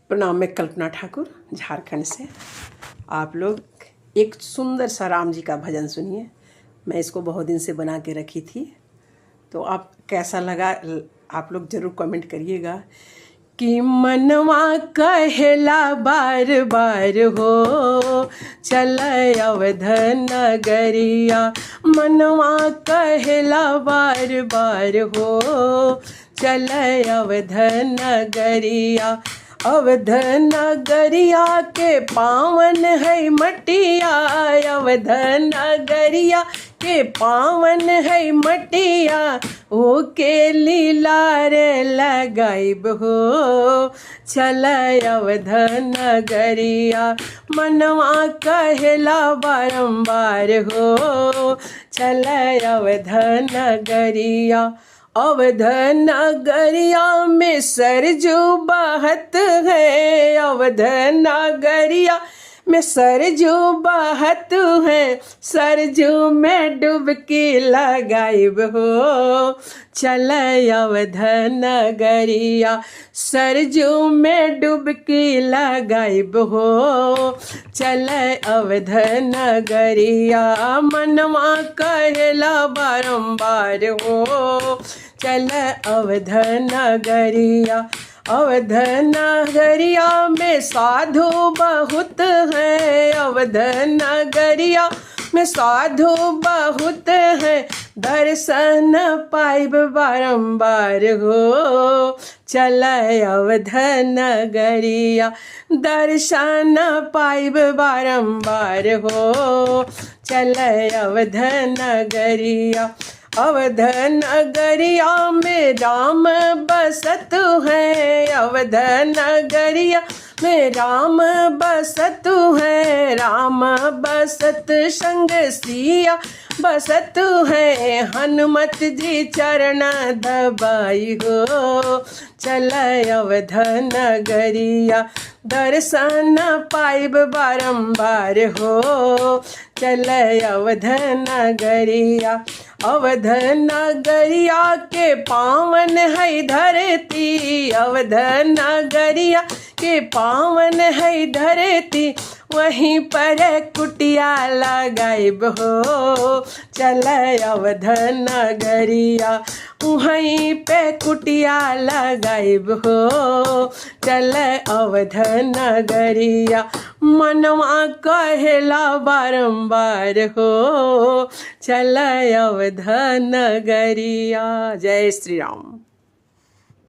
प्रणाम। मैं कल्पना ठाकुर झारखंड से। आप लोग एक सुंदर सा राम जी का भजन सुनिए। मैं इसको बहुत दिन से बना के रखी थी, तो आप कैसा लगा आप लोग ज़रूर कमेंट करिएगा। कि मनवा कहेला बार बार हो चल अवध नगरिया, मनवा कहेला बार बार हो चल अवध नगरिया। अवध नगरिया के पावन है मटिया, अवध नगरिया के पावन है मटिया। ओ के लीला रे लगाइब हो चल अवध नगरिया, मनवा कहेला बारंबार हो चल अवध नगरिया। अवध नगरिया में सरजू बहत है, अवध नगरिया में सरजू बहत है। सरजू में डुबकी लगाइब हो चल अवध नगरिया, सरजू में डुबकी लगाइब हो चल अवध नगरिया। मनवा कहेला बारंबार हो चल अवध नगरिया। अवध नगरिया में साधु बहुत है, अवध नगरिया में साधु बहुत है। दर्शन पाइब बारंबार हो चल अवध नगरिया, दर्शन पाइब बारंबार हो चल अवध नगरिया। अवध नगरिया में राम बसत है, अवध नगरिया में राम बसत है। राम बसत संग सिया बसत है, हनुमत जी चरण दबाई हो चल अवध नगरिया। दर्शन पाइब बारंबार हो चल अवध नगरिया। अवध नगरिया के पावन है धरती, अवध नगरिया के पावन है धरती। वहीं पर कुटिया लगाइब हो चल अवध नगरिया, वहीं पे कुटिया लगाइब हो चल अवध नगरिया। मनवा कहेला बारंबार हो चल अवध नगरिया। जय श्री राम।